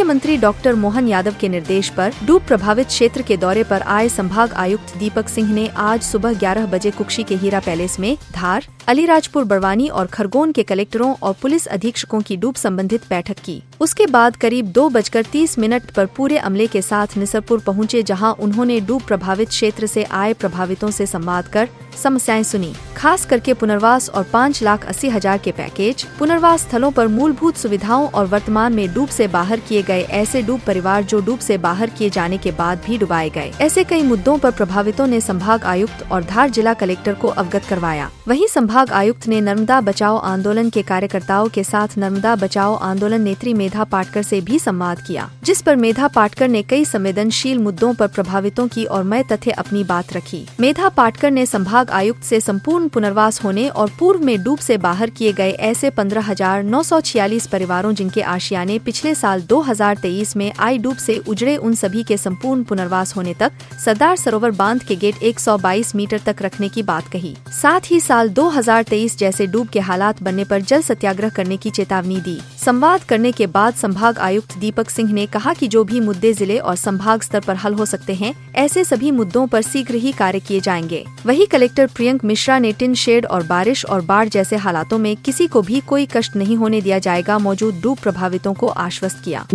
मुख्यमंत्री डॉक्टर मोहन यादव के निर्देश पर डूब प्रभावित क्षेत्र के दौरे पर आए संभाग आयुक्त दीपक सिंह ने आज सुबह 11 बजे कुक्षी के हीरा पैलेस में धार, अलीराजपुर, बड़वानी और खरगोन के कलेक्टरों और पुलिस अधीक्षकों की डूब संबंधित बैठक की। उसके बाद करीब 2:30 पर पूरे अमले के साथ निसरपुर पहुंचे, जहां उन्होंने डूब प्रभावित क्षेत्र से आए प्रभावितों से संवाद कर समस्याएं सुनी, खास करके पुनर्वास और 5,80,000 के पैकेज, पुनर्वास स्थलों पर मूलभूत सुविधाओं और वर्तमान में डूब से बाहर किए गए ऐसे डूब परिवार जो डूब से बाहर किए जाने के बाद भी डुबाए गए। ऐसे कई मुद्दों पर प्रभावितों ने संभाग आयुक्त और धार जिला कलेक्टर को अवगत करवाया। वहीं संभाग आयुक्त ने नर्मदा बचाओ आंदोलन के कार्यकर्ताओं के साथ नर्मदा बचाओ आंदोलन नेत्री मेधा पाटकर से भी संवाद किया, जिस पर मेधा पाटकर ने कई संवेदनशील मुद्दों पर प्रभावितों की और मय तथ्य अपनी बात रखी। मेधा पाटकर ने संभाग आयुक्त से संपूर्ण पुनर्वास होने और पूर्व में डूब से बाहर किए गए ऐसे 15,946 परिवारों जिनके आशियाने पिछले साल 2023 में आई डूब से उजड़े, उन सभी के संपूर्ण पुनर्वास होने तक सरदार सरोवर बांध के गेट 122 मीटर तक रखने की बात कही। साथ ही साल 2023 जैसे डूब के हालात बनने पर जल सत्याग्रह करने की चेतावनी दी। संवाद करने के बाद संभाग आयुक्त दीपक सिंह ने कहा कि जो भी मुद्दे जिले और संभाग स्तर पर हल हो सकते हैं, ऐसे सभी मुद्दों पर शीघ्र ही कार्य किए जाएंगे। वहीं कलेक्टर प्रियंक मिश्रा ने टिन शेड और बारिश और बाढ़ जैसे हालातों में किसी को भी कोई कष्ट नहीं होने दिया जाएगा, मौजूद डूब प्रभावितों को आश्वस्त किया।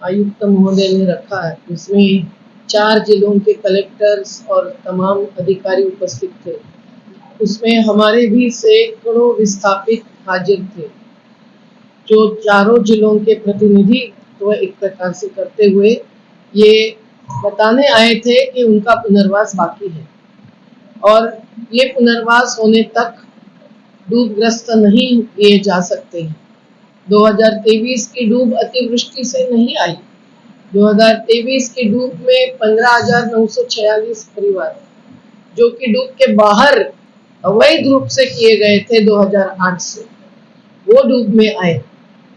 आयुक्त महोदय ने रखा है, इसमें 4 जिलों के कलेक्टर्स और तमाम अधिकारी उपस्थित थे। उसमें हमारे भी सैकड़ों विस्थापित हाजिर थे, जो चारों जिलों के प्रतिनिधि तो एक प्रकार से करते हुए ये बताने आए थे कि उनका पुनर्वास बाकी है और ये पुनर्वास होने तक डूबग्रस्त नहीं किए जा सकते हैं। 2023 की डूब अतिवृष्टि से नहीं आई। 2023 की डूब में 15,946 परिवार जो कि डूब के बाहर अवैध रूप से किए गए थे 2008 से, वो डूब में आए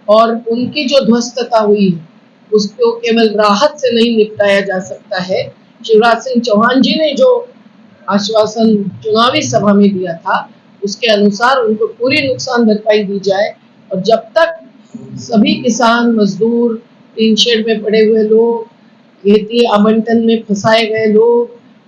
और उनकी जो ध्वस्तता हुई है उसको केवल राहत से नहीं निपटाया जा सकता है। शिवराज सिंह चौहान जी ने जो आश्वासन चुनावी सभा में दिया था, उसके अनुसार उनको पूरी नुकसान भरपाई दी जाए और जब तक सभी किसान, मजदूर, टीन शेड में पड़े हुए लोग, खेती आवंटन में फंसाए गए लोग,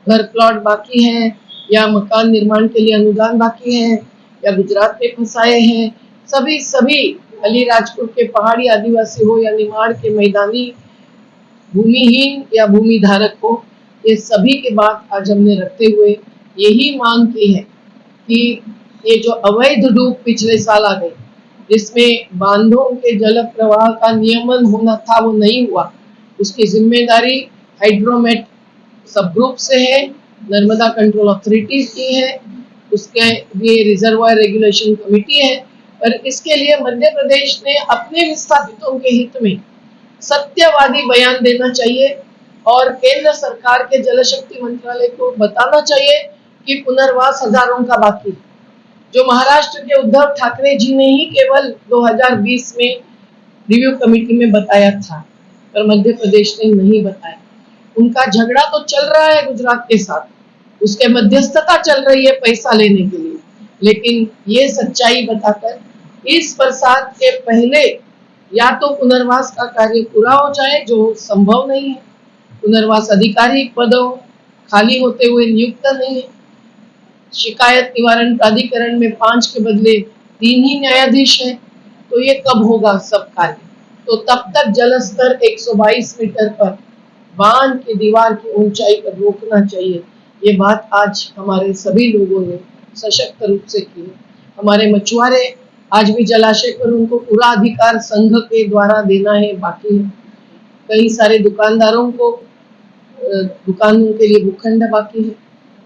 घर प्लॉट बाकी हैं या मकान निर्माण के लिए अनुदान बाकी है या गुजरात में फंसाए हैं, सभी अलीराजपुर के पहाड़ी आदिवासी हो या निमाड़ के मैदानी भूमिहीन या भूमि धारक हो, ये सभी की बात आज हमने रखते हुए यही मांग की है कि ये जो अवैध डूब पिछले साल आ गई, जिसमें बांधों के जल प्रवाह का नियमन होना था वो नहीं हुआ, उसकी जिम्मेदारी हाइड्रोमेट सब ग्रुप से है, नर्मदा कंट्रोल अथॉरिटी की है, उसके लिए रिजर्वायर रेगुलेशन कमेटी है। और इसके लिए मध्य प्रदेश ने अपने विस्थापितों के हित में सत्यवादी बयान देना चाहिए और केंद्र सरकार के जल शक्ति मंत्रालय को बताना चाहिए कि पुनर्वास हजारों का बाकी, जो महाराष्ट्र के उद्धव ठाकरे जी ने ही केवल 2020 में रिव्यू कमेटी में बताया था, पर मध्य प्रदेश ने नहीं बताया। उनका झगड़ा तो चल रहा है गुजरात के साथ, उसके मध्यस्थता चल रही है पैसा लेने के लिए, लेकिन ये सच्चाई बताकर इस बरसात के पहले या तो पुनर्वास का कार्य पूरा हो जाए, जो संभव नहीं है। पुनर्वास अधिकारी पदों खाली होते हुए नियुक्त नहीं है। शिकायत निवारण प्राधिकरण में 5 के बदले 3 ही न्यायाधीश हैं, तो ये कब होगा सब कार्य? तो तब तक जलस्तर 122 मीटर पर बांध की दीवार की ऊंचाई पर रोकना चाहिए। ये बात आज हमारे सभी लोगों ने सशक्त रूप से की है। हमारे मछुआरे आज भी जलाशय पर उनको पूरा अधिकार संघ के द्वारा देना है बाकी है। कई सारे दुकानदारों को दुकानों के लिए भूखंड बाकी है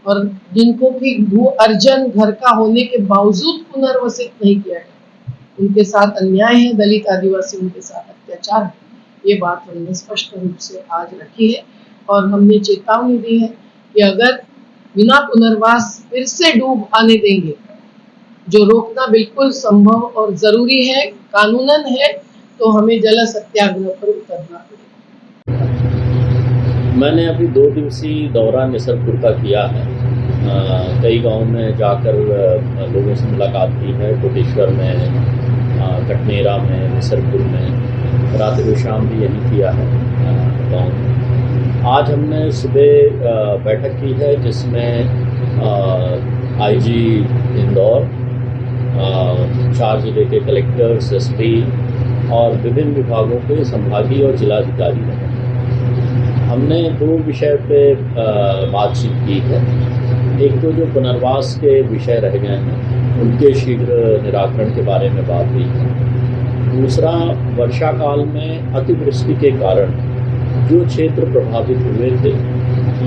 और जिनको की भू अर्जन घर का होने के बावजूद पुनर्वसित नहीं किया गया, उनके साथ अन्याय है, दलित आदिवासी उनके साथ अत्याचार है। ये बात हमने स्पष्ट रूप से आज रखी है और हमने चेतावनी दी है कि अगर बिना पुनर्वास फिर से डूब आने देंगे, जो रोकना बिल्कुल संभव और जरूरी है, कानूनन है, तो हमें जल सत्याग्रह पर उतरना पड़ेगा। मैंने अभी 2 दिवसीय दौरा निसरपुर का किया है। कई गांव में जाकर लोगों से मुलाकात की है, कोटेश्वर में, कटनेरा में, निसरपुर में, रात को शाम भी यही किया है गाँव में। आज हमने सुबह बैठक की है जिसमें आईजी इंदौर, 4 जिले के कलेक्टर्स, एसपी और विभिन्न विभागों के संभागीय और जिलाधिकारी रहे। हमने 2 विषय पे बातचीत की है। एक तो जो पुनर्वास के विषय रह गए हैं उनके शीघ्र निराकरण के बारे में बात हुई है। दूसरा, वर्षा काल में अतिवृष्टि के कारण जो क्षेत्र प्रभावित हुए थे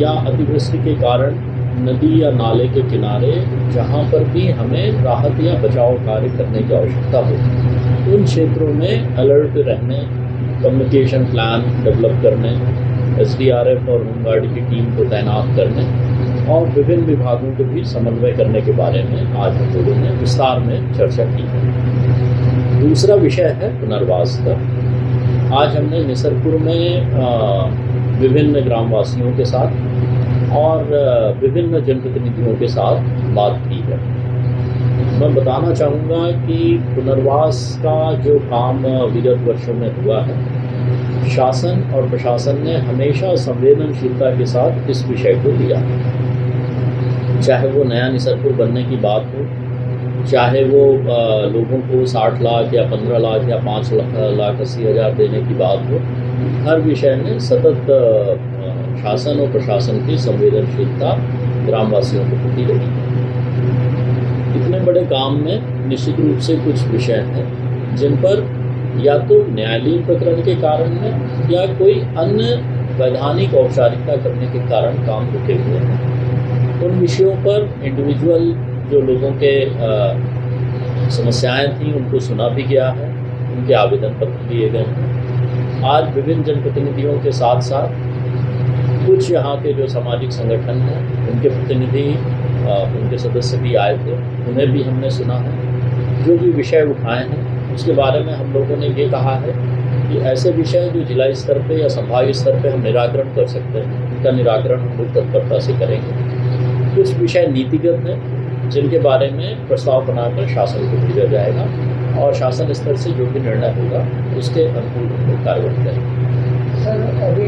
या अतिवृष्टि के कारण नदी या नाले के किनारे जहाँ पर भी हमें राहत या बचाव कार्य करने की आवश्यकता हो उन क्षेत्रों में अलर्ट रहने, कम्युनिकेशन प्लान डेवलप करने, एसडीआरएफ और होमगार्ड की टीम को तैनात करने और विभिन्न विभागों के बीच समन्वय करने के बारे में आज हम लोगों ने विस्तार में चर्चा की है। दूसरा विषय है पुनर्वास का। आज हमने निसरपुर में विभिन्न ग्रामवासियों के साथ और विभिन्न जनप्रतिनिधियों के साथ बात की है। मैं बताना चाहूँगा कि पुनर्वास का जो काम विगत वर्षों में हुआ है, शासन और प्रशासन ने हमेशा संवेदनशीलता के साथ इस विषय को लिया। चाहे वो नया निसरपुर बनने की बात हो, चाहे वो लोगों को 60 लाख या 15 लाख या 5 लाख 80 हज़ार देने की बात हो, हर विषय में सतत शासन और प्रशासन की संवेदनशीलता ग्रामवासियों को प्रति रही है। इतने बड़े काम में निश्चित रूप से कुछ विषय हैं जिन पर या तो न्यायालयीन प्रकरण के कारण में या कोई अन्य वैधानिक औपचारिकता करने के कारण काम रुके हुए हैं। उन विषयों पर इंडिविजुअल जो लोगों के समस्याएं थीं उनको सुना भी गया है, उनके आवेदन पत्र दिए गए हैं। आज विभिन्न जनप्रतिनिधियों के साथ साथ कुछ यहाँ के जो सामाजिक संगठन हैं उनके प्रतिनिधि, उनके सदस्य भी आए थे, उन्हें भी हमने सुना है। जो भी विषय उठाए हैं उसके बारे में हम लोगों ने ये कहा है कि ऐसे विषय जो जिला स्तर पे या संभागीय स्तर पे हम निराकरण कर सकते हैं, उनका निराकरण हम लोग तत्परता से करेंगे। कुछ विषय नीतिगत हैं जिनके बारे में प्रस्ताव बनाकर शासन को भेजा जाएगा और शासन स्तर से जो भी निर्णय होगा उसके अनुकूल हम लोग कार्रवाई करेंगे। सर, अभी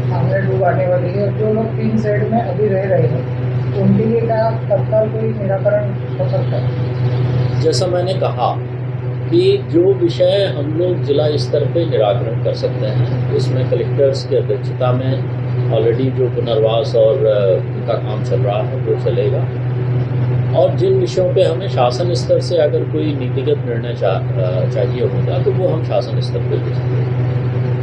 सामने डूब आने वाली है, जो लोग 3 सेट में अभी रह रहे हैं उनके लिए क्या तत्काल कोई निराकरण हो सकता है? जैसा मैंने कहा कि जो विषय हम लोग जिला स्तर पे निराकरण कर सकते हैं उसमें कलेक्टर्स की अध्यक्षता में ऑलरेडी जो पुनर्वास और उनका काम चल रहा है वो चलेगा। और जिन विषयों पे हमें शासन स्तर से अगर कोई नीतिगत निर्णय चाहिए होगा तो वो हम शासन स्तर पे ले सकते हैं।